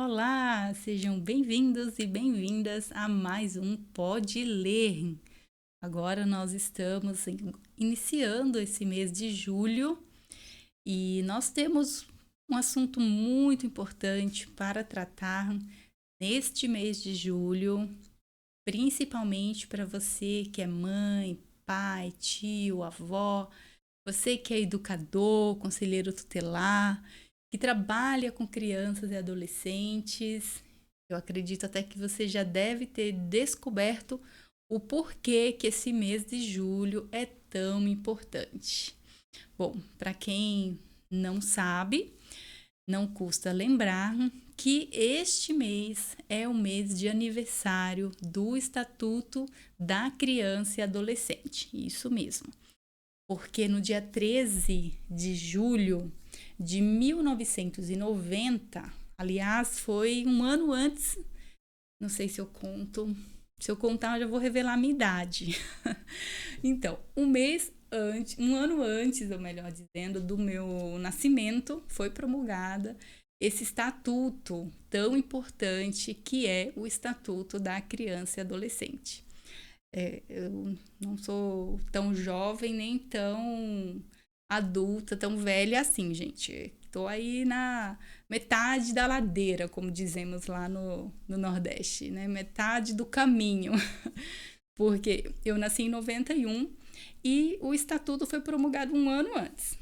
Olá, sejam bem-vindos e bem-vindas a mais um Pode Ler. Agora nós estamos iniciando esse mês de julho e nós temos um assunto muito importante para tratar neste mês de julho, principalmente para você que é mãe, pai, tio, avó, você que é educador, conselheiro tutelar, que trabalha com crianças e adolescentes. Eu acredito até que você já deve ter descoberto o porquê que esse mês de julho é tão importante. Bom, para quem não sabe, não custa lembrar que este mês é o mês de aniversário do Estatuto da Criança e Adolescente. Isso mesmo, porque no dia 13 de julho de 1990, aliás, foi um ano antes, não sei se eu conto, se eu contar eu já vou revelar a minha idade. Então, um ano antes, ou melhor dizendo, do meu nascimento, foi promulgada esse estatuto tão importante que é o Estatuto da Criança e Adolescente. Eu não sou tão jovem nem tão adulta, tão velha assim, gente. Tô aí na metade da ladeira, como dizemos lá no Nordeste, né? Metade do caminho. Porque eu nasci em 91 e o estatuto foi promulgado um ano antes.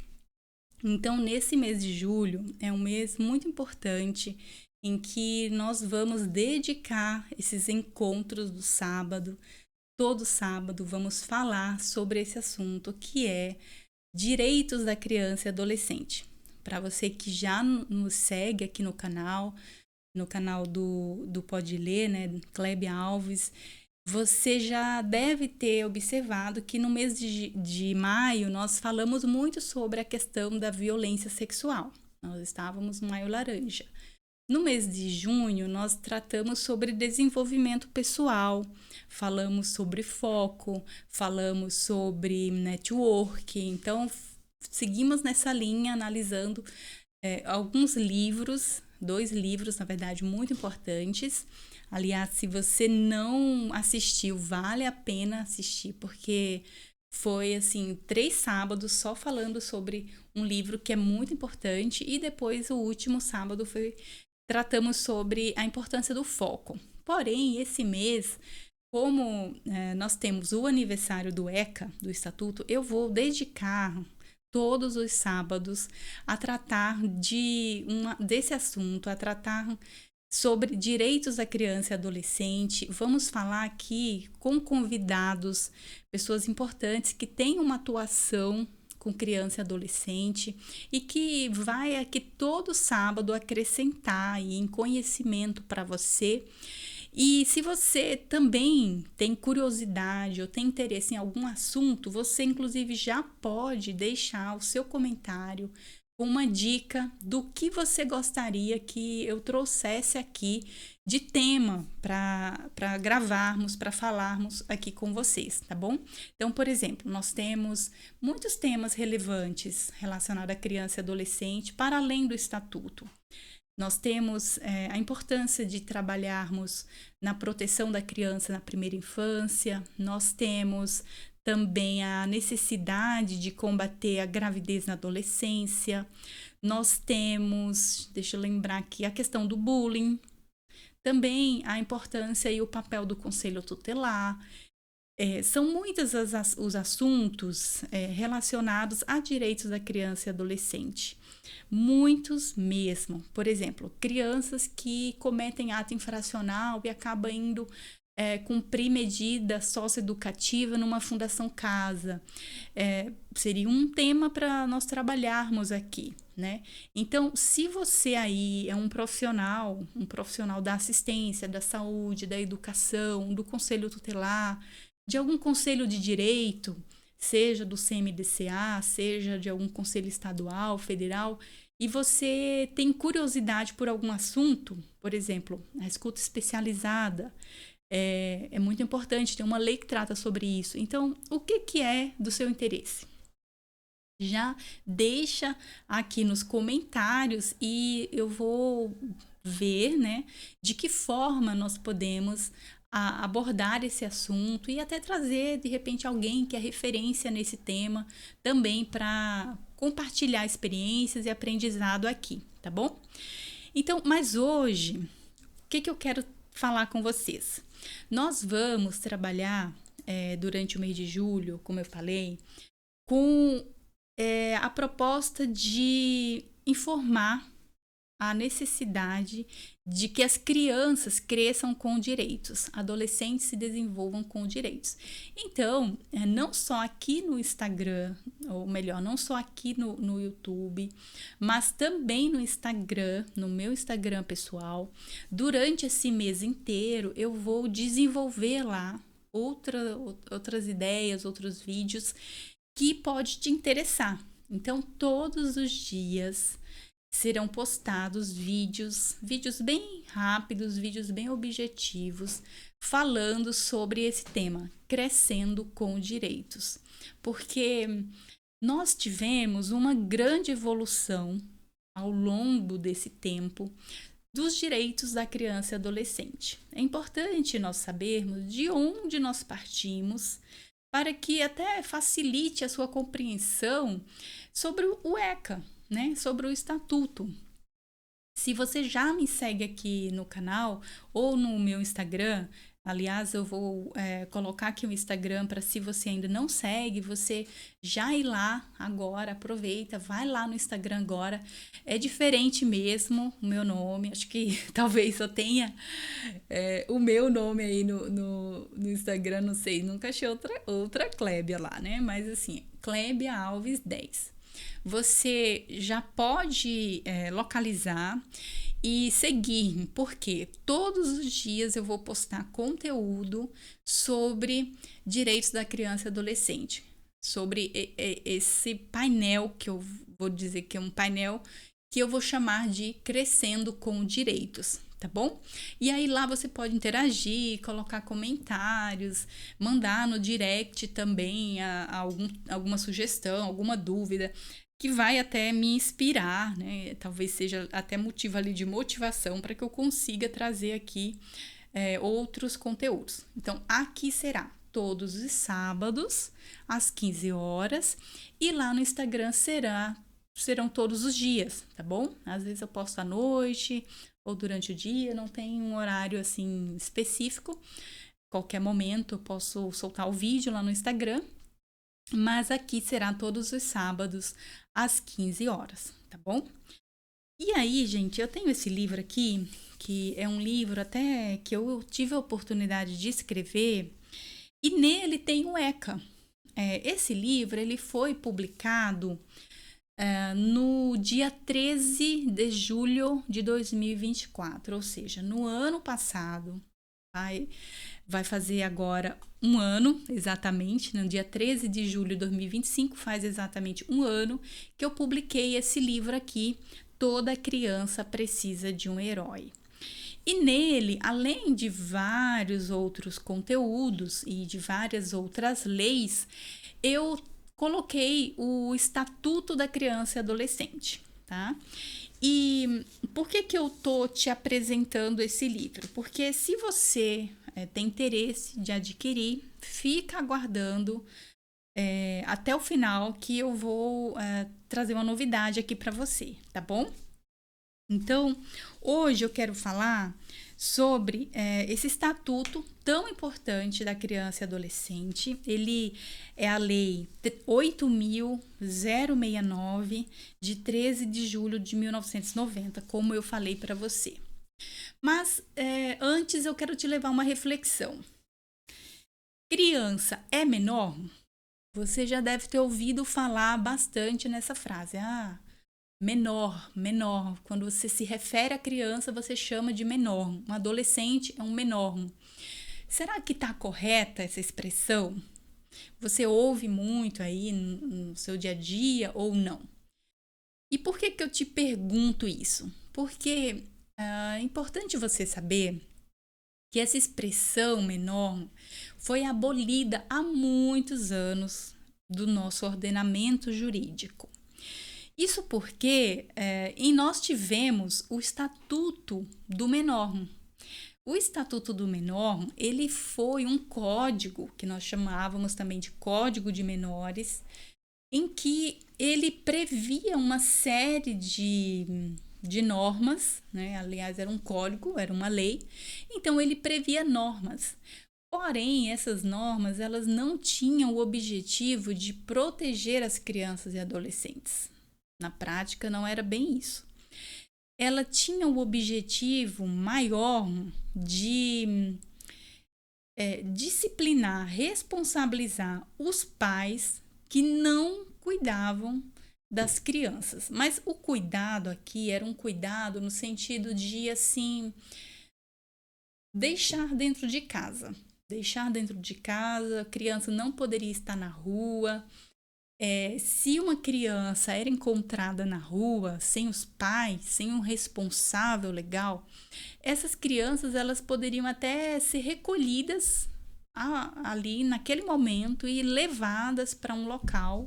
Então, nesse mês de julho, é um mês muito importante em que nós vamos dedicar esses encontros do sábado. Todo sábado vamos falar sobre esse assunto que é direitos da criança e adolescente. Para você que já nos segue aqui no canal do Pode Ler, né, Klebe Alves, você já deve ter observado que no mês de maio nós falamos muito sobre a questão da violência sexual. Nós estávamos no Maio Laranja. No mês de junho, nós tratamos sobre desenvolvimento pessoal, falamos sobre foco, falamos sobre network. Então, seguimos nessa linha, analisando alguns livros, dois livros, na verdade, muito importantes. Aliás, se você não assistiu, vale a pena assistir, porque foi assim 3 sábados só falando sobre um livro que é muito importante, e depois o último sábado tratamos sobre a importância do foco. Porém, esse mês, como nós temos o aniversário do ECA, do Estatuto, eu vou dedicar todos os sábados a tratar desse assunto, a tratar sobre direitos da criança e adolescente. Vamos falar aqui com convidados, pessoas importantes que têm uma atuação com criança e adolescente e que vai aqui todo sábado acrescentar aí em conhecimento para você. E se você também tem curiosidade ou tem interesse em algum assunto, você inclusive já pode deixar o seu comentário com uma dica do que você gostaria que eu trouxesse aqui de tema para gravarmos, para falarmos aqui com vocês, tá bom? Então, por exemplo, nós temos muitos temas relevantes relacionados à criança e adolescente para além do estatuto. Nós temos a importância de trabalharmos na proteção da criança na primeira infância, nós temos também a necessidade de combater a gravidez na adolescência, nós temos, deixa eu lembrar aqui, a questão do bullying, também a importância e o papel do conselho tutelar. São muitos os assuntos relacionados a direitos da criança e adolescente. Muitos mesmo. Por exemplo, crianças que cometem ato infracional e acabam indo cumprir medida socioeducativa numa fundação casa. Seria um tema para nós trabalharmos aqui, né? Então, se você aí é um profissional da assistência, da saúde, da educação, do conselho tutelar, de algum conselho de direito, seja do CMDCA, seja de algum conselho estadual, federal, e você tem curiosidade por algum assunto, por exemplo, a escuta especializada, é muito importante, tem uma lei que trata sobre isso. Então, o que é do seu interesse? Já deixa aqui nos comentários e eu vou ver, né, de que forma nós podemos abordar esse assunto e até trazer, de repente, alguém que é referência nesse tema também para compartilhar experiências e aprendizado aqui, tá bom? Então, mas hoje, o que eu quero falar com vocês? Nós vamos trabalhar durante o mês de julho, como eu falei, com a proposta de informar a necessidade de que as crianças cresçam com direitos, adolescentes se desenvolvam com direitos. Então, não só aqui no Instagram, ou melhor, não só aqui no YouTube, mas também no Instagram, no meu Instagram pessoal, durante esse mês inteiro eu vou desenvolver lá outras ideias, outros vídeos que pode te interessar. Então, todos os dias serão postados vídeos bem rápidos, vídeos bem objetivos, falando sobre esse tema, crescendo com direitos. Porque nós tivemos uma grande evolução ao longo desse tempo dos direitos da criança e adolescente. É importante nós sabermos de onde nós partimos para que até facilite a sua compreensão sobre o ECA, né? Sobre o estatuto. Se você já me segue aqui no canal ou no meu Instagram, aliás, eu vou colocar aqui o Instagram para, se você ainda não segue, você já ir lá agora, aproveita, vai lá no Instagram agora. É diferente mesmo o meu nome, acho que talvez só tenha o meu nome aí no Instagram, não sei, nunca achei outra Clébia lá, né? Mas assim, Clébia Alves 10. Você já pode localizar e seguir, porque todos os dias eu vou postar conteúdo sobre direitos da criança e adolescente, sobre esse painel que eu vou dizer que é um painel que eu vou chamar de Crescendo com Direitos, tá bom? E aí lá você pode interagir, colocar comentários, mandar no direct também alguma sugestão, alguma dúvida, que vai até me inspirar, né? Talvez seja até motivo ali de motivação para que eu consiga trazer aqui outros conteúdos. Então, aqui será todos os sábados, às 15 horas, e lá no Instagram serão todos os dias, tá bom? Às vezes eu posto à noite ou durante o dia, não tem um horário assim específico. Qualquer momento eu posso soltar o vídeo lá no Instagram, mas aqui será todos os sábados às 15 horas, tá bom? E aí, gente, eu tenho esse livro aqui, que é um livro até que eu tive a oportunidade de escrever, e nele tem o ECA. Esse livro ele foi publicado no dia 13 de julho de 2024, ou seja, no ano passado. Vai fazer agora um ano, exatamente, no dia 13 de julho de 2025, faz exatamente um ano que eu publiquei esse livro aqui, Toda Criança Precisa de um Herói. E nele, além de vários outros conteúdos e de várias outras leis, eu coloquei o Estatuto da Criança e Adolescente, tá? E por que eu tô te apresentando esse livro? Porque se você tem interesse de adquirir, fica aguardando até o final, que eu vou trazer uma novidade aqui para você, tá bom? Então, hoje eu quero falar sobre esse estatuto tão importante da criança e adolescente. Ele é a Lei 8.069, de 13 de julho de 1990, como eu falei para você. Mas antes eu quero te levar uma reflexão. Criança é menor? Você já deve ter ouvido falar bastante nessa frase. Menor. Quando você se refere à criança, você chama de menor. Um adolescente é um menor. Será que está correta essa expressão? Você ouve muito aí no seu dia a dia ou não? E por que eu te pergunto isso? Porque é importante você saber que essa expressão menor foi abolida há muitos anos do nosso ordenamento jurídico. Isso porque nós tivemos o Estatuto do Menor. O Estatuto do Menor, ele foi um código, que nós chamávamos também de Código de Menores, em que ele previa uma série de normas, né? Aliás, era um código, era uma lei, então ele previa normas. Porém, essas normas, elas não tinham o objetivo de proteger as crianças e adolescentes. Na prática, não era bem isso. Ela tinha o objetivo maior de disciplinar, responsabilizar os pais que não cuidavam das crianças. Mas o cuidado aqui era um cuidado no sentido de, assim, deixar dentro de casa. Deixar dentro de casa, a criança não poderia estar na rua. Se uma criança era encontrada na rua, sem os pais, sem um responsável legal, essas crianças elas poderiam até ser recolhidas ali naquele momento e levadas para um local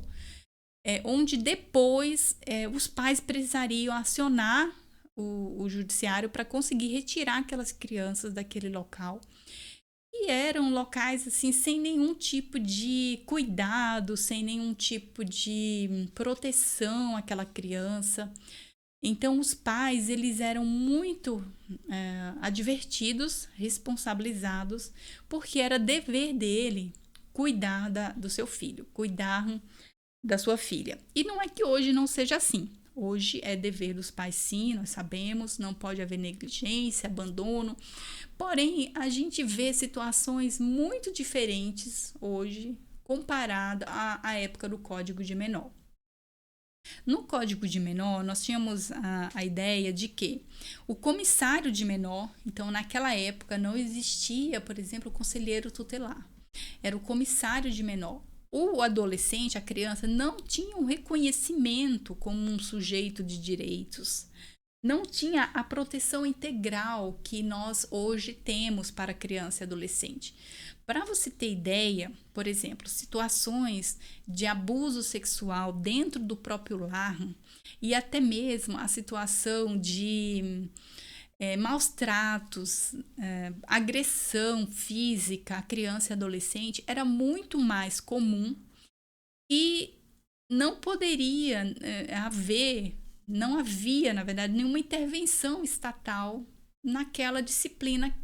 onde depois os pais precisariam acionar o judiciário para conseguir retirar aquelas crianças daquele local. E eram locais assim sem nenhum tipo de cuidado, sem nenhum tipo de proteção àquela criança. Então os pais eles eram muito advertidos, responsabilizados, porque era dever dele cuidar do seu filho, cuidar da sua filha. E não é que hoje não seja assim. Hoje é dever dos pais, sim, nós sabemos, não pode haver negligência, abandono. Porém, a gente vê situações muito diferentes hoje, comparado à época do Código de Menor. No Código de Menor, nós tínhamos a ideia de que o comissário de menor, então naquela época não existia, por exemplo, o conselheiro tutelar, era o comissário de menor. O adolescente, a criança, não tinha um reconhecimento como um sujeito de direitos. Não tinha a proteção integral que nós hoje temos para criança e adolescente. Para você ter ideia, por exemplo, situações de abuso sexual dentro do próprio lar e até mesmo a situação de maus tratos, agressão física à criança e adolescente era muito mais comum e não poderia não havia, na verdade, nenhuma intervenção estatal naquela disciplina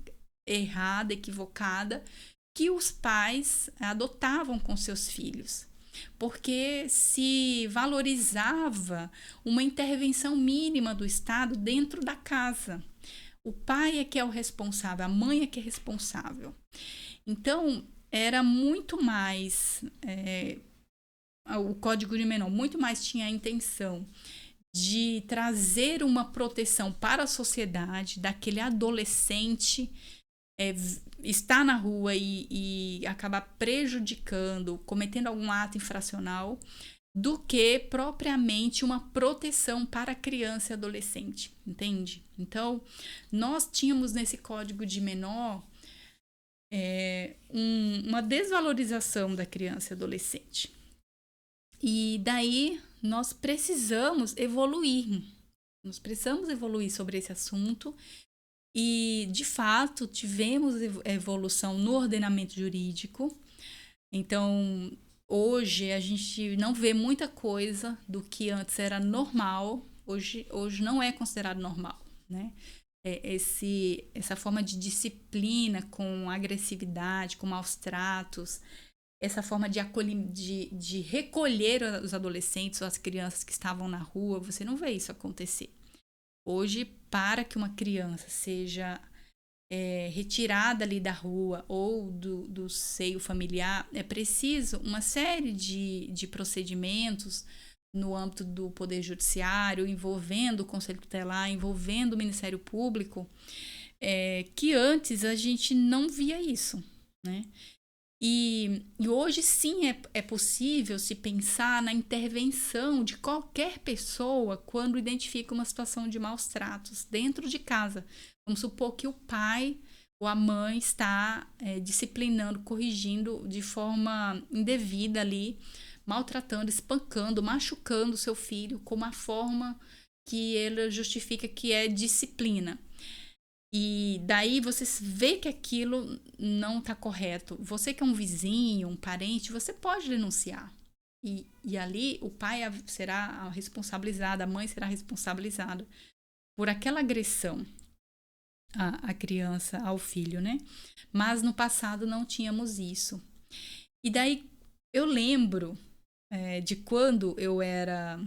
errada, equivocada, que os pais adotavam com seus filhos. Porque se valorizava uma intervenção mínima do Estado dentro da casa. O pai é que é o responsável, a mãe é que é responsável. Então, era muito mais... o Código de Menor muito mais tinha a intenção de trazer uma proteção para a sociedade daquele adolescente estar na rua e acabar prejudicando, cometendo algum ato infracional, do que propriamente uma proteção para a criança e adolescente, entende? Então, nós tínhamos nesse Código de Menor uma desvalorização da criança e adolescente. E daí nós precisamos evoluir sobre esse assunto e, de fato, tivemos evolução no ordenamento jurídico. Então, hoje a gente não vê muita coisa do que antes era normal, hoje não é considerado normal, né? Essa forma de disciplina com agressividade, com maus tratos, essa forma de recolher os adolescentes ou as crianças que estavam na rua, você não vê isso acontecer. Hoje, para que uma criança seja retirada ali da rua ou do seio familiar, é preciso uma série de procedimentos no âmbito do Poder Judiciário, envolvendo o Conselho Tutelar, envolvendo o Ministério Público, que antes a gente não via isso, né? E hoje sim é possível se pensar na intervenção de qualquer pessoa quando identifica uma situação de maus tratos dentro de casa. Vamos supor que o pai ou a mãe está disciplinando, corrigindo de forma indevida ali, maltratando, espancando, machucando o seu filho como a forma que ele justifica que é disciplina. E daí você vê que aquilo não está correto. Você que é um vizinho, um parente, você pode denunciar. E ali o pai será responsabilizado, a mãe será responsabilizada por aquela agressão à criança, ao filho, né? Mas no passado não tínhamos isso. E daí eu lembro de quando eu era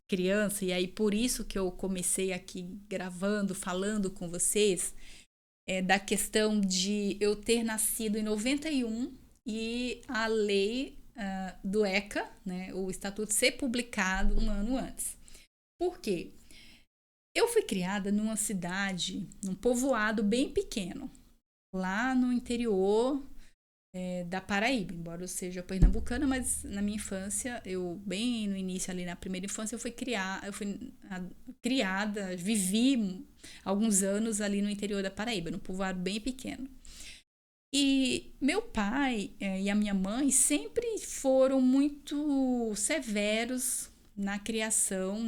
criança, e aí por isso que eu comecei aqui gravando, falando com vocês, da questão de eu ter nascido em 91 e a lei do ECA, né, o estatuto, ser publicado um ano antes. Por quê? Eu fui criada numa cidade, num povoado bem pequeno, lá no interior da Paraíba, embora eu seja pernambucana, mas na minha infância, bem no início ali, na primeira infância, eu fui criada, vivi alguns anos ali no interior da Paraíba, num povoado bem pequeno. E meu pai e a minha mãe sempre foram muito severos na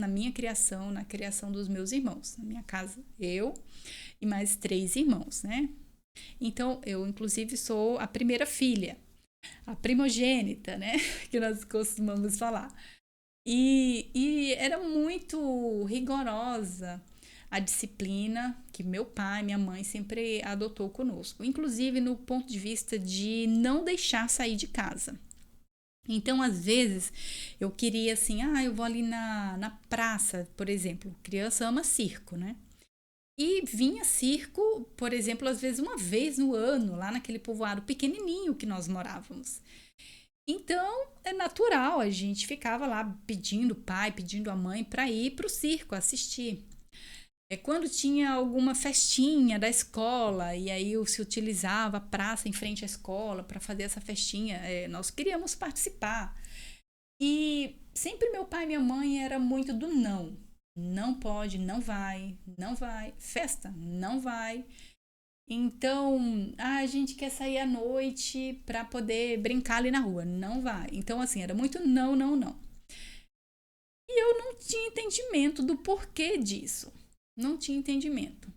minha criação, na criação dos meus irmãos. Na minha casa, eu e mais 3 irmãos, né? Então, eu, inclusive, sou a primeira filha, a primogênita, né? Que nós costumamos falar. E era muito rigorosa a disciplina que meu pai e minha mãe sempre adotou conosco. Inclusive, no ponto de vista de não deixar sair de casa. Então, às vezes, eu queria assim, eu vou ali na praça, por exemplo. Criança ama circo, né? E vinha circo, por exemplo, às vezes uma vez no ano, lá naquele povoado pequenininho que nós morávamos. Então, é natural, a gente ficava lá pedindo o pai, pedindo a mãe para ir para o circo assistir. Quando tinha alguma festinha da escola, e aí se utilizava a praça em frente à escola para fazer essa festinha, nós queríamos participar. E sempre meu pai e minha mãe era muito do não. Não pode, não vai, não vai. Festa, não vai. Então, a gente quer sair à noite para poder brincar ali na rua. Não vai. Então, assim, era muito não, não, não. E eu não tinha entendimento do porquê disso. Não tinha entendimento.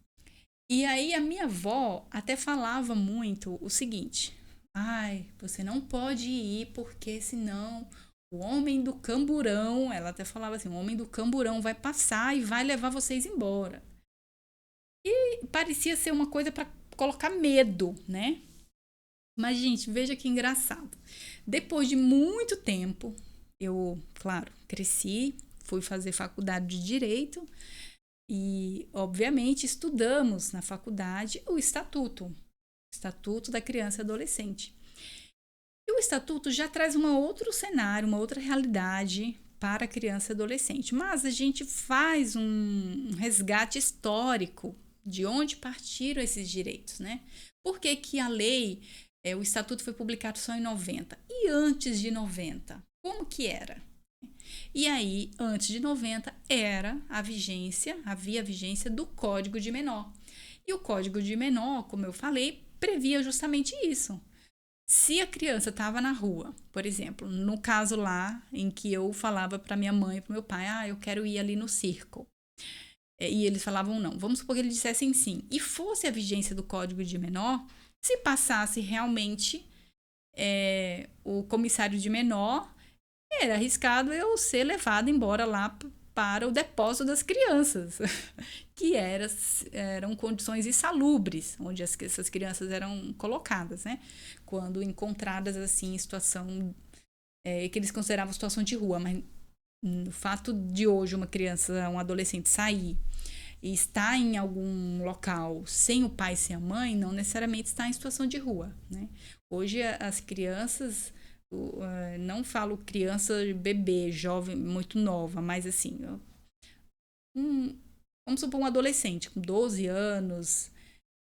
E aí a minha avó até falava muito o seguinte: você não pode ir porque senão o homem do camburão, ela até falava assim, o homem do camburão vai passar e vai levar vocês embora. E parecia ser uma coisa para colocar medo, né? Mas, gente, veja que engraçado. Depois de muito tempo, eu, claro, cresci, fui fazer faculdade de Direito e, obviamente, estudamos na faculdade o Estatuto da Criança e Adolescente. E o Estatuto já traz um outro cenário, uma outra realidade para a criança e adolescente. Mas a gente faz um resgate histórico de onde partiram esses direitos, né? Por que que a lei, o Estatuto foi publicado só em 90? E antes de 90? Como que era? E aí, antes de 90, havia a vigência do Código de Menor. E o Código de Menor, como eu falei, previa justamente isso. Se a criança estava na rua, por exemplo, no caso lá em que eu falava para minha mãe e para meu pai, eu quero ir ali no circo. E eles falavam não. Vamos supor que eles dissessem sim. E fosse a vigência do Código de Menor, se passasse realmente o comissário de menor, era arriscado eu ser levado embora lá para o depósito das crianças, que eram condições insalubres, onde essas crianças eram colocadas, né? Quando encontradas assim em situação que eles consideravam situação de rua, mas o fato de hoje uma criança, um adolescente sair e estar em algum local sem o pai e sem a mãe, não necessariamente está em situação de rua, né? Hoje as crianças, não falo criança, bebê, jovem, muito nova, mas assim, vamos supor um adolescente com 12 anos,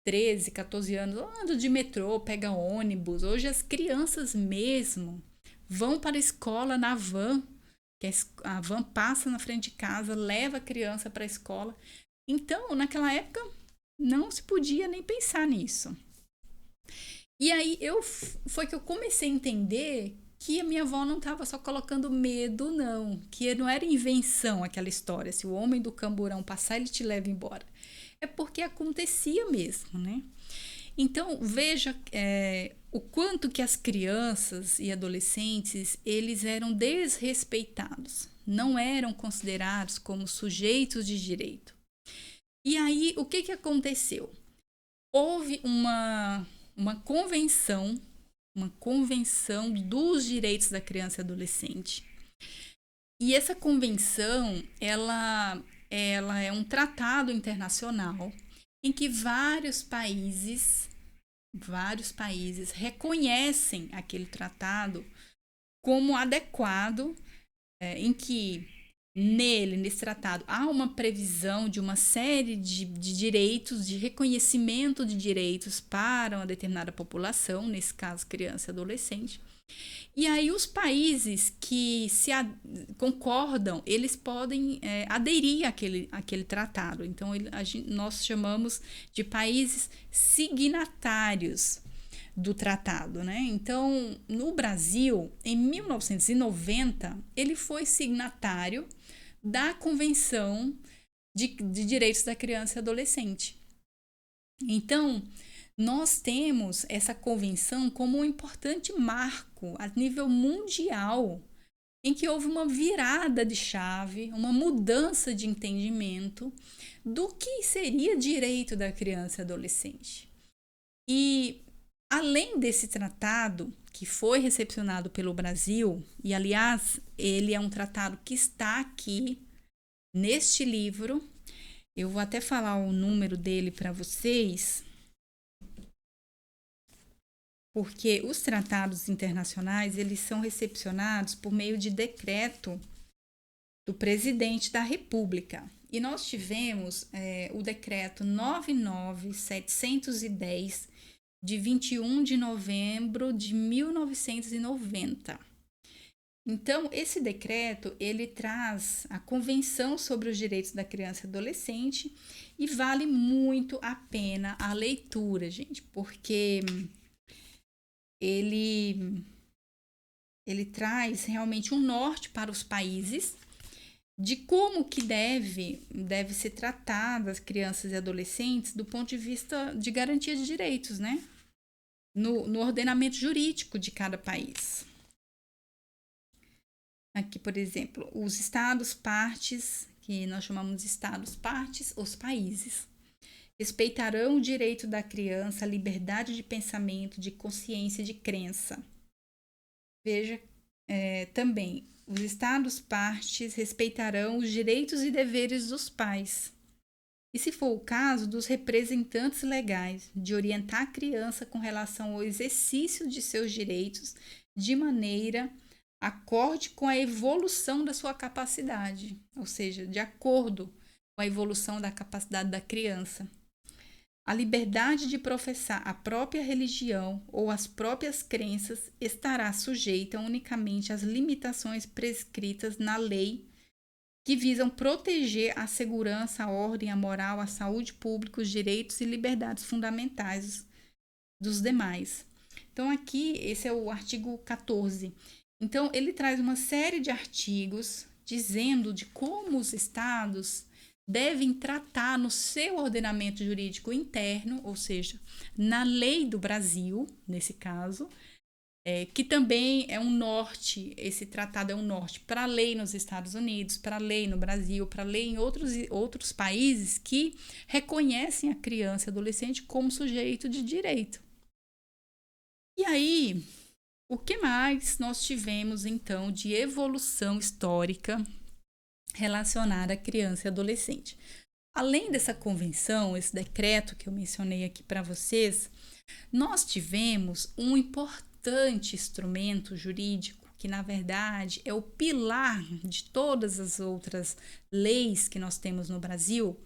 13, 14 anos, anda de metrô, pega ônibus. Hoje as crianças mesmo vão para a escola na van, que a van passa na frente de casa, leva a criança para a escola. Então, naquela época, não se podia nem pensar nisso. E aí, foi que eu comecei a entender que a minha avó não estava só colocando medo, não. Que não era invenção aquela história. Se o homem do camburão passar, ele te leva embora. É porque acontecia mesmo, né? Então, veja o quanto que as crianças e adolescentes, eles eram desrespeitados. Não eram considerados como sujeitos de direito. E aí, o que aconteceu? Houve uma convenção dos direitos da criança e adolescente. E essa convenção, ela é um tratado internacional em que vários países reconhecem aquele tratado como adequado, em que nesse tratado, há uma previsão de uma série de direitos, de reconhecimento de direitos para uma determinada população, nesse caso criança e adolescente. E aí os países que concordam, eles podem aderir àquele tratado. Então, nós chamamos de países signatários do tratado, né? Então, no Brasil, em 1990, ele foi signatário da Convenção de Direitos da Criança e Adolescente. Então, nós temos essa convenção como um importante marco a nível mundial, em que houve uma virada de chave, uma mudança de entendimento do que seria direito da criança e adolescente. E, além desse tratado, que foi recepcionado pelo Brasil, e aliás, ele é um tratado que está aqui neste livro, eu vou até falar o número dele para vocês, porque os tratados internacionais, eles são recepcionados por meio de decreto do presidente da República. E nós tivemos o decreto 99710, de 21 de novembro de 1990. Então, esse decreto, ele traz a Convenção sobre os Direitos da Criança e Adolescente e vale muito a pena a leitura, gente, porque ele traz realmente um norte para os países de como que deve ser tratada as crianças e adolescentes do ponto de vista de garantia de direitos, né? No ordenamento jurídico de cada país. Aqui, por exemplo, os estados partes, que nós chamamos de estados partes, os países, respeitarão o direito da criança à liberdade de pensamento, de consciência e de crença. Veja, também, os estados partes respeitarão os direitos e deveres dos pais. E, se for o caso, dos representantes legais, de orientar a criança com relação ao exercício de seus direitos de maneira acorde com a evolução da sua capacidade, ou seja, de acordo com a evolução da capacidade da criança. A liberdade de professar a própria religião ou as próprias crenças estará sujeita unicamente às limitações prescritas na lei que visam proteger a segurança, a ordem, a moral, a saúde pública, os direitos e liberdades fundamentais dos demais. Então, aqui, esse é o artigo 14. Então, ele traz uma série de artigos dizendo de como os estados devem tratar no seu ordenamento jurídico interno, ou seja, na lei do Brasil, nesse caso, que também é um norte, esse tratado é um norte para a lei nos Estados Unidos, para a lei no Brasil, para a lei em outros países que reconhecem a criança e adolescente como sujeito de direito. E aí, o que mais nós tivemos, então, de evolução histórica relacionada à criança e adolescente? Além dessa convenção, esse decreto que eu mencionei aqui para vocês, nós tivemos um importante instrumento jurídico que, na verdade, é o pilar de todas as outras leis que nós temos no Brasil,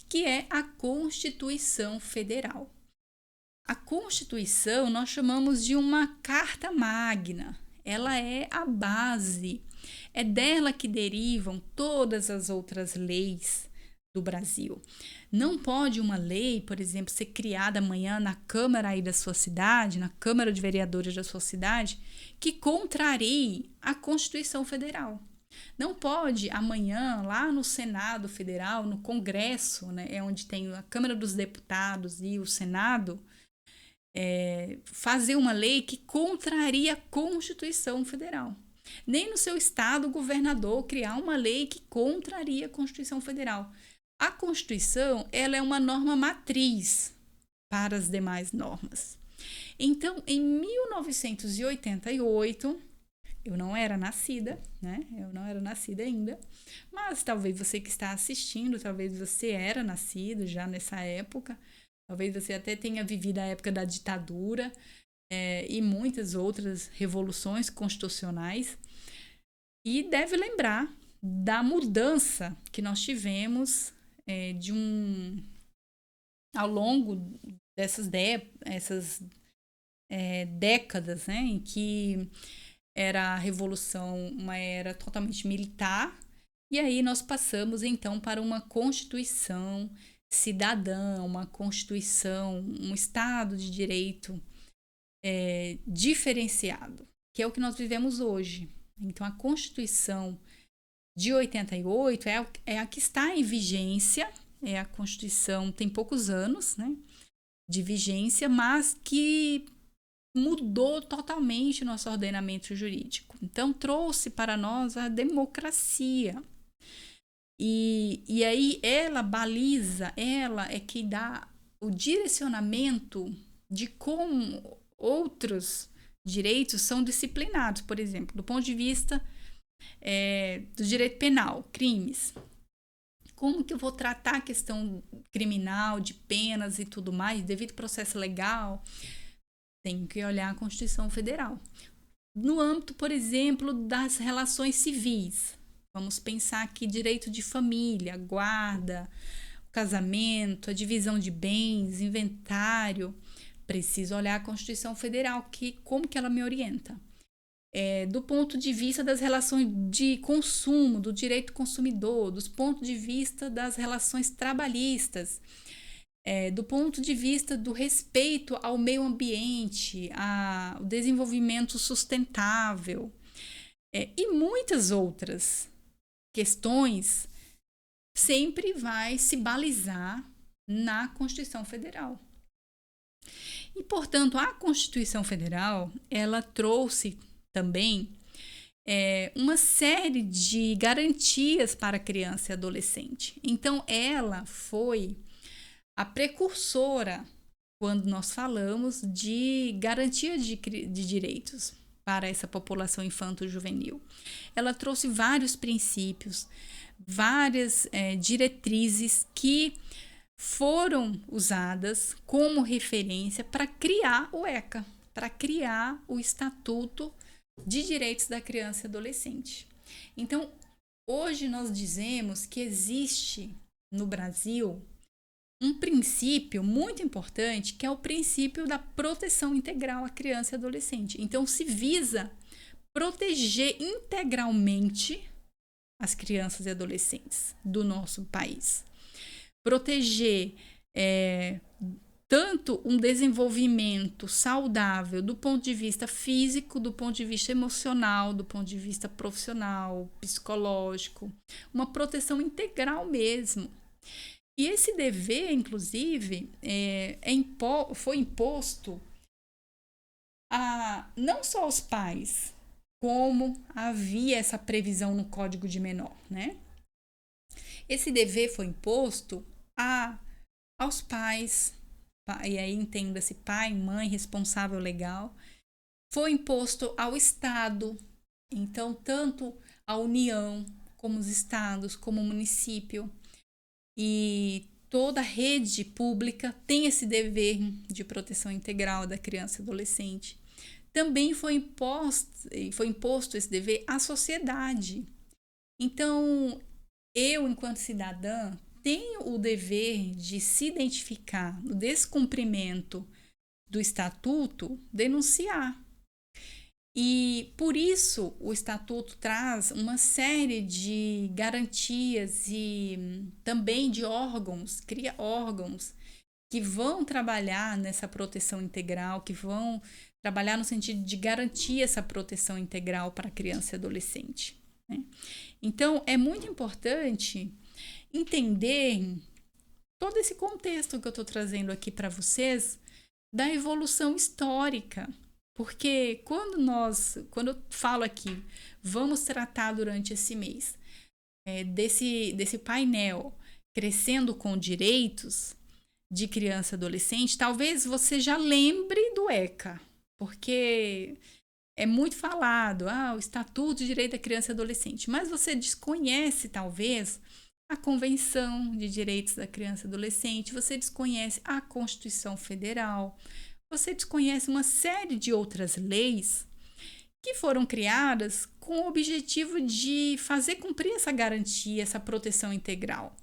que é a Constituição Federal. A Constituição nós chamamos de uma carta magna, ela é a base, é dela que derivam todas as outras leis do Brasil. Não pode uma lei, por exemplo, ser criada amanhã na Câmara aí da sua cidade, na Câmara de Vereadores da sua cidade, que contrarie a Constituição Federal. Não pode amanhã, lá no Senado Federal, no Congresso, né, é onde tem a Câmara dos Deputados e o Senado, fazer uma lei que contraria a Constituição Federal. Nem no seu estado o governador criar uma lei que contraria a Constituição Federal. A Constituição, ela é uma norma matriz para as demais normas. Então, em 1988, eu não era nascida, né? Eu não era nascida ainda, mas talvez você que está assistindo, talvez você era nascido já nessa época, talvez você até tenha vivido a época da ditadura e muitas outras revoluções constitucionais, e deve lembrar da mudança que nós tivemos ao longo dessas décadas, né, em que era a revolução, uma era totalmente militar, e aí nós passamos então para uma Constituição cidadã, uma Constituição, um Estado de Direito diferenciado, que é o que nós vivemos hoje. Então a Constituição de 88 é a que está em vigência, a Constituição tem poucos anos, né, de vigência, mas que mudou totalmente o nosso ordenamento jurídico. Então, trouxe para nós a democracia. E aí ela baliza, ela é que dá o direcionamento de como outros direitos são disciplinados, por exemplo, do ponto de vista do direito penal, crimes. Como que eu vou tratar a questão criminal, de penas e tudo mais, devido ao processo legal? Tem que olhar a Constituição Federal. No âmbito, por exemplo, das relações civis, vamos pensar aqui direito de família, guarda, casamento, a divisão de bens, inventário. Preciso olhar a Constituição Federal, como que ela me orienta. Do ponto de vista das relações de consumo, do direito consumidor, dos pontos de vista das relações trabalhistas, do ponto de vista do respeito ao meio ambiente, ao desenvolvimento sustentável, e muitas outras questões, sempre vai se balizar na Constituição Federal. E, portanto, a Constituição Federal, ela trouxe também uma série de garantias para a criança e adolescente. Então, ela foi a precursora quando nós falamos de garantia de direitos para essa população infanto-juvenil. Ela trouxe vários princípios, várias diretrizes que foram usadas como referência para criar o ECA, para criar o Estatuto de Direitos da Criança e Adolescente. Então, hoje nós dizemos que existe no Brasil um princípio muito importante, que é o princípio da proteção integral à criança e adolescente. Então, se visa proteger integralmente as crianças e adolescentes do nosso país. Proteger tanto um desenvolvimento saudável do ponto de vista físico, do ponto de vista emocional, do ponto de vista profissional, psicológico, uma proteção integral mesmo. E esse dever, inclusive, foi imposto não só aos pais, como havia essa previsão no Código de Menor, né? Esse dever foi imposto aos pais, e aí entenda-se pai, mãe, responsável legal, foi imposto ao Estado, então tanto a União, como os estados, como o município, e toda a rede pública tem esse dever de proteção integral da criança e adolescente. Também foi imposto esse dever à sociedade. Então, eu, enquanto cidadã, tenho o dever de se identificar no descumprimento do estatuto, denunciar. E por isso o Estatuto traz uma série de garantias e também de órgãos, cria órgãos que vão trabalhar nessa proteção integral, que vão trabalhar no sentido de garantir essa proteção integral para a criança e adolescente, né? Então, é muito importante entender todo esse contexto que eu estou trazendo aqui para vocês da evolução histórica. Porque quando eu falo aqui, vamos tratar durante esse mês desse painel Crescendo com Direitos de Criança e Adolescente, talvez você já lembre do ECA, porque é muito falado, o Estatuto de Direito da Criança e Adolescente, mas você desconhece, talvez, a Convenção de Direitos da Criança e Adolescente, você desconhece a Constituição Federal, você desconhece uma série de outras leis que foram criadas com o objetivo de fazer cumprir essa garantia, essa proteção integral.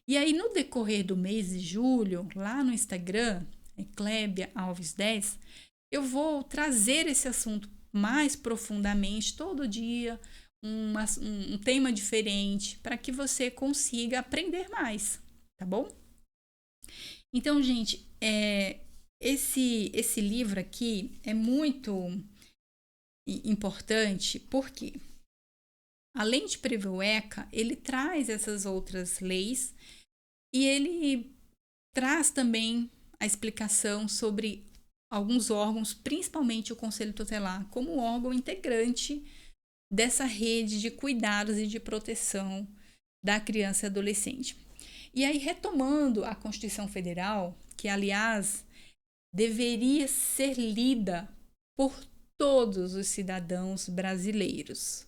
E aí, no decorrer do mês de julho, lá no Instagram, Clébia Alves 10, eu vou trazer esse assunto mais profundamente, todo dia, um tema diferente, para que você consiga aprender mais, tá bom? Então, gente, esse livro aqui é muito importante, porque além de prever o ECA, ele traz essas outras leis e ele traz também a explicação sobre alguns órgãos, principalmente o Conselho Tutelar, como órgão integrante dessa rede de cuidados e de proteção da criança e adolescente. E aí, retomando a Constituição Federal, que, aliás, deveria ser lida por todos os cidadãos brasileiros,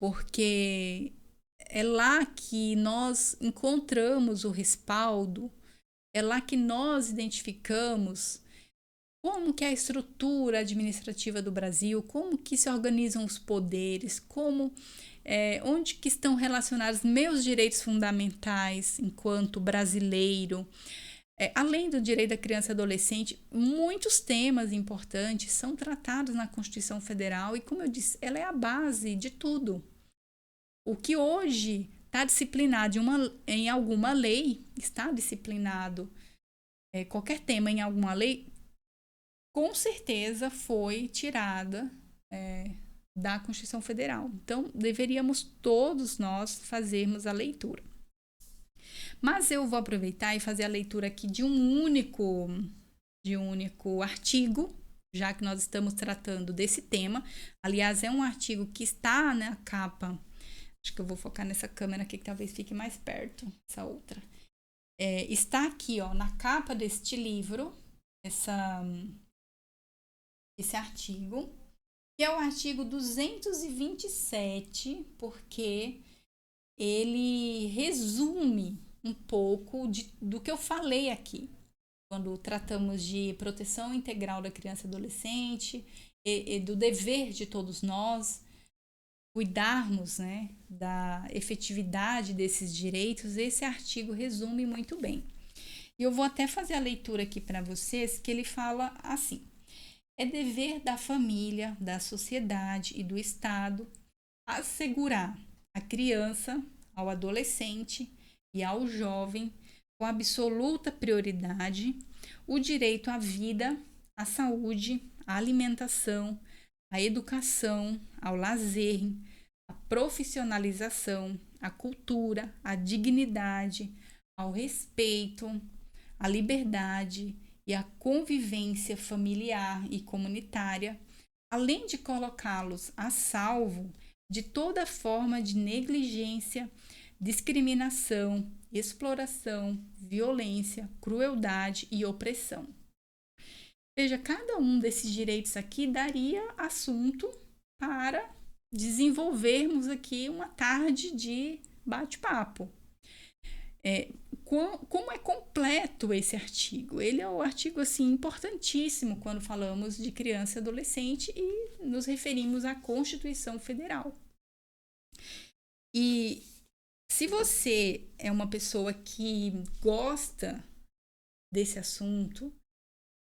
porque é lá que nós encontramos o respaldo, é lá que nós identificamos como que é a estrutura administrativa do Brasil, como que se organizam os poderes, onde que estão relacionados meus direitos fundamentais enquanto brasileiro. Além do direito da criança e adolescente, muitos temas importantes são tratados na Constituição Federal e, como eu disse, ela é a base de tudo. O que hoje está disciplinado em alguma lei, está disciplinado qualquer tema em alguma lei, com certeza foi tirada da Constituição Federal. Então, deveríamos todos nós fazermos a leitura. Mas eu vou aproveitar e fazer a leitura aqui de um único artigo, já que nós estamos tratando desse tema. Aliás, é um artigo que está na capa. Acho que eu vou focar nessa câmera aqui, que talvez fique mais perto, essa outra. Está aqui, na capa deste livro, esse artigo, que é o artigo 227, porque ele resume um pouco do que eu falei aqui, quando tratamos de proteção integral da criança e adolescente, e do dever de todos nós cuidarmos, né, da efetividade desses direitos. Esse artigo resume muito bem. E eu vou até fazer a leitura aqui para vocês, que ele fala assim: é dever da família, da sociedade e do Estado assegurar à criança, ao adolescente e ao jovem, com absoluta prioridade, o direito à vida, à saúde, à alimentação, à educação, ao lazer, à profissionalização, à cultura, à dignidade, ao respeito, à liberdade e à convivência familiar e comunitária, além de colocá-los a salvo de toda forma de negligência, discriminação, exploração, violência, crueldade e opressão. Veja, cada um desses direitos aqui daria assunto para desenvolvermos aqui uma tarde de bate-papo. Como é completo esse artigo? Ele é um artigo assim, importantíssimo quando falamos de criança e adolescente e nos referimos à Constituição Federal. E se você é uma pessoa que gosta desse assunto,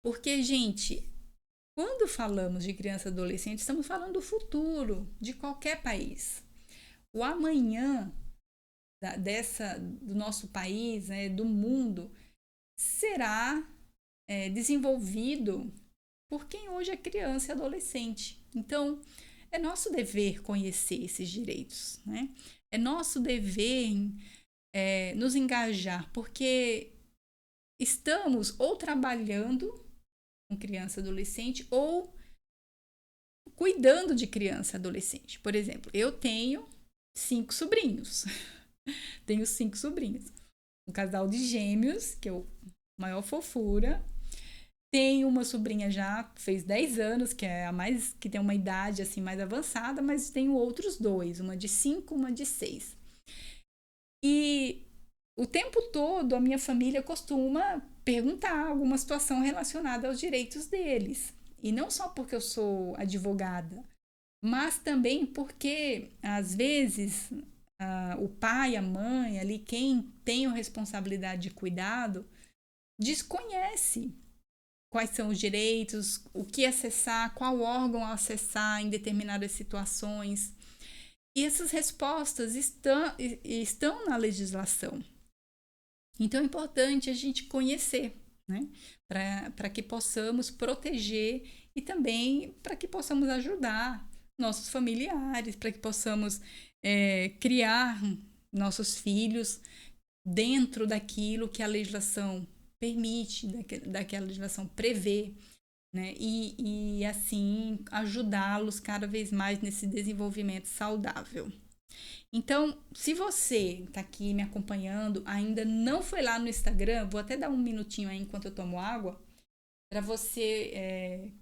porque, gente, Quando falamos de criança e adolescente, estamos falando do futuro de qualquer país. O amanhã do nosso país, né, do mundo, será desenvolvido por quem hoje é criança e adolescente. Então, é nosso dever conhecer esses direitos, né? É nosso dever nos engajar, porque estamos ou trabalhando com criança e adolescente ou cuidando de criança e adolescente. Por exemplo, eu tenho 5 sobrinhos. Tenho 5 sobrinhos. Um casal de gêmeos, que é o maior fofura. Tenho uma sobrinha já, fez 10 anos, que é a mais, que tem uma idade assim mais avançada, mas tenho outros 2, uma de 5, uma de 6. E o tempo todo a minha família costuma perguntar alguma situação relacionada aos direitos deles. E não só porque eu sou advogada, mas também porque, às vezes, o pai, a mãe, ali quem tem a responsabilidade de cuidado, desconhece quais são os direitos, o que acessar, qual órgão acessar em determinadas situações. E essas respostas estão na legislação. Então é importante a gente conhecer, né? Para que possamos proteger e também para que possamos ajudar nossos familiares, para que possamos criar nossos filhos dentro daquilo que a legislação permite, daquela legislação prevê, né? E assim ajudá-los cada vez mais nesse desenvolvimento saudável. Então, se você está aqui me acompanhando, ainda não foi lá no Instagram, vou até dar um minutinho aí enquanto eu tomo água, para você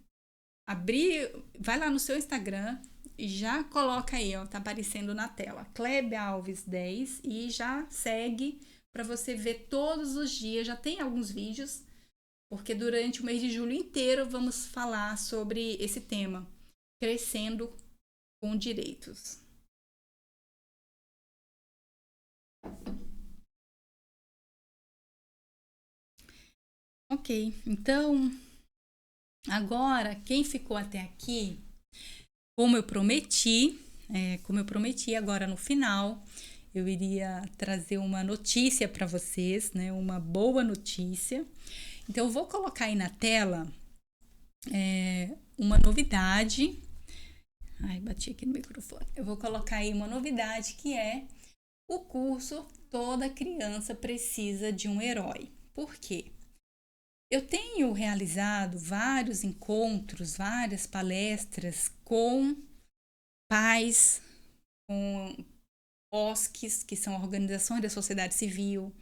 abrir, vai lá no seu Instagram e já coloca aí, ó, tá aparecendo na tela, Klebe Alves 10 e já segue para você ver todos os dias, já tem alguns vídeos, porque durante o mês de julho inteiro vamos falar sobre esse tema, crescendo com direitos. Ok, então agora quem ficou até aqui, como eu prometi agora no final, eu iria trazer uma notícia para vocês, né? Uma boa notícia. Então eu vou colocar aí na tela uma novidade. Ai, bati aqui no microfone. Eu vou colocar aí uma novidade que é o curso Toda Criança Precisa de um Herói. Por quê? Eu tenho realizado vários encontros, várias palestras com pais, com OSCs, que são organizações da sociedade civil,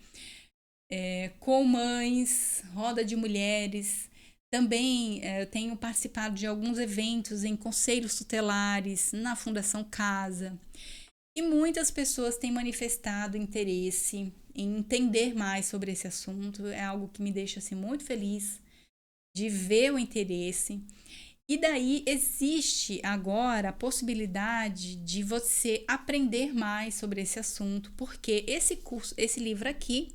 com mães, roda de mulheres. Também eu tenho participado de alguns eventos em conselhos tutelares, na Fundação Casa. E muitas pessoas têm manifestado interesse em entender mais sobre esse assunto. É algo que me deixa assim, muito feliz de ver o interesse. E daí existe agora a possibilidade de você aprender mais sobre esse assunto, porque esse curso, esse livro aqui,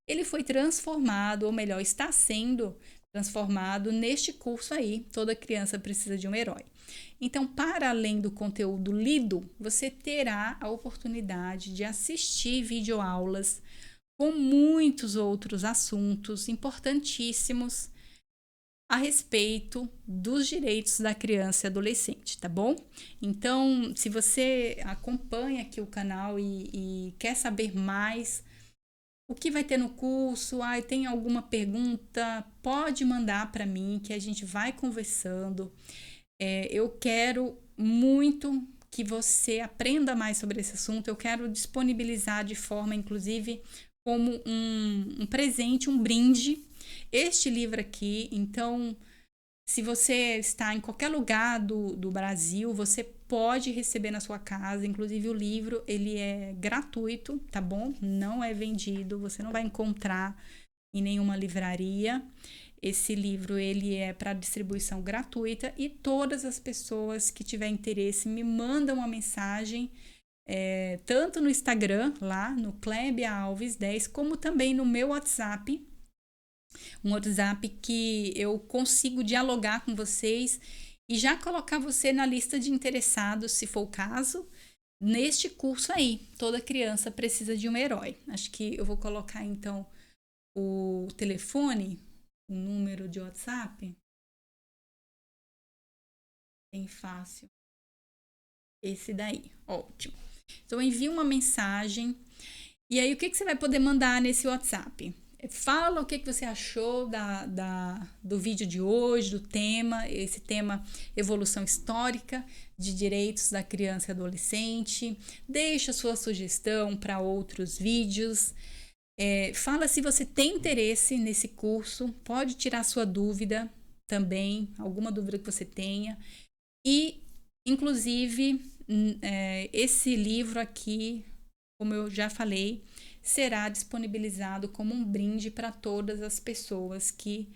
ele foi transformado, ou melhor, está sendo transformado neste curso aí, Toda Criança Precisa de um Herói. Então, para além do conteúdo lido, você terá a oportunidade de assistir videoaulas com muitos outros assuntos importantíssimos a respeito dos direitos da criança e adolescente, tá bom? Então, se você acompanha aqui o canal e quer saber mais o que vai ter no curso, tem alguma pergunta, pode mandar para mim que a gente vai conversando. Eu quero muito que você aprenda mais sobre esse assunto. Eu quero disponibilizar de forma, inclusive, como um presente, um brinde, este livro aqui. Então, se você está em qualquer lugar do Brasil, você pode receber na sua casa. Inclusive, o livro, ele é gratuito, tá bom? Não é vendido, você não vai encontrar em nenhuma livraria. Esse livro, ele é para distribuição gratuita e todas as pessoas que tiverem interesse me mandam uma mensagem, tanto no Instagram, lá no Klebe Alves 10, como também no meu WhatsApp, Um WhatsApp que eu consigo dialogar com vocês e já colocar você na lista de interessados, se for o caso, neste curso aí. Toda criança precisa de um herói. Acho que eu vou colocar então o telefone, o número de WhatsApp. Bem fácil. Esse daí, ótimo. Então envia uma mensagem e aí o que você vai poder mandar nesse WhatsApp? Fala o que você achou do vídeo de hoje, do tema, esse tema evolução histórica de direitos da criança e adolescente. Deixa sua sugestão para outros vídeos. Fala se você tem interesse nesse curso, pode tirar sua dúvida também, alguma dúvida que você tenha. E, inclusive, esse livro aqui, como eu já falei, será disponibilizado como um brinde para todas as pessoas que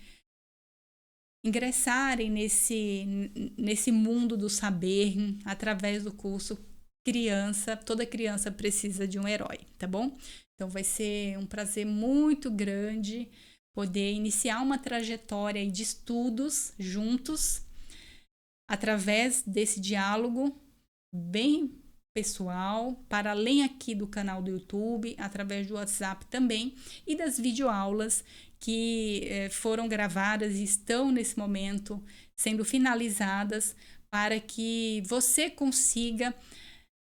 ingressarem nesse mundo do saber através do curso Toda Criança Precisa de um Herói, tá bom? Então vai ser um prazer muito grande poder iniciar uma trajetória de estudos juntos através desse diálogo bem pessoal, para além aqui do canal do YouTube, através do WhatsApp também, e das videoaulas que foram gravadas e estão nesse momento sendo finalizadas para que você consiga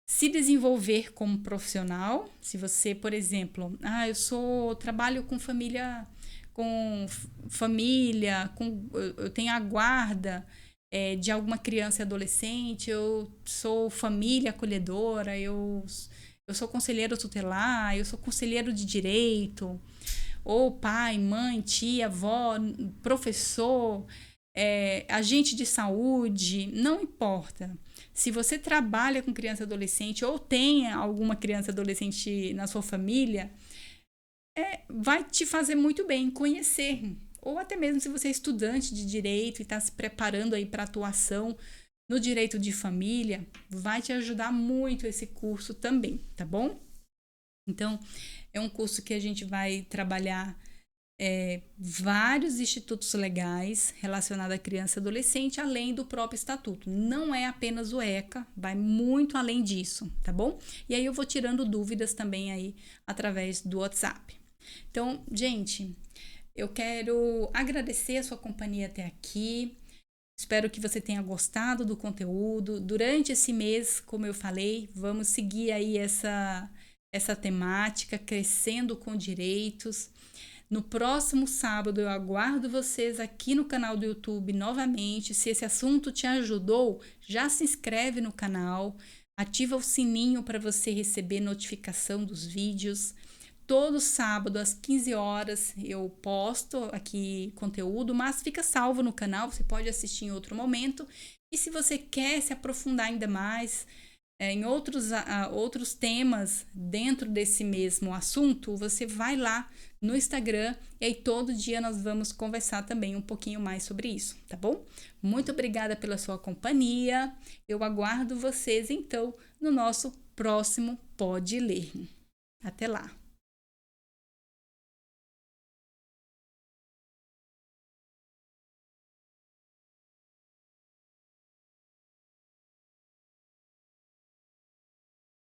se desenvolver como profissional. Se você, por exemplo, trabalho com família, eu tenho a guarda de alguma criança e adolescente, eu sou família acolhedora, eu sou conselheiro tutelar, eu sou conselheiro de direito, ou pai, mãe, tia, avó, professor, agente de saúde, não importa. Se você trabalha com criança e adolescente ou tem alguma criança e adolescente na sua família, vai te fazer muito bem conhecer. Ou até mesmo se você é estudante de direito e está se preparando aí para atuação no direito de família, vai te ajudar muito esse curso também, tá bom? Então, é um curso que a gente vai trabalhar vários institutos legais relacionados à criança e adolescente, além do próprio estatuto. Não é apenas o ECA, vai muito além disso, tá bom? E aí eu vou tirando dúvidas também aí através do WhatsApp. Então, gente, eu quero agradecer a sua companhia até aqui. Espero que você tenha gostado do conteúdo. Durante esse mês, como eu falei, vamos seguir aí essa temática, crescendo com direitos. No próximo sábado eu aguardo vocês aqui no canal do YouTube novamente. Se esse assunto te ajudou, já se inscreve no canal, ativa o sininho para você receber notificação dos vídeos. Todo sábado às 15 horas eu posto aqui conteúdo, mas fica salvo no canal, você pode assistir em outro momento. E se você quer se aprofundar ainda mais em outros temas dentro desse mesmo assunto, você vai lá no Instagram e aí todo dia nós vamos conversar também um pouquinho mais sobre isso, tá bom? Muito obrigada pela sua companhia. Eu aguardo vocês então no nosso próximo Pode Ler. Até lá!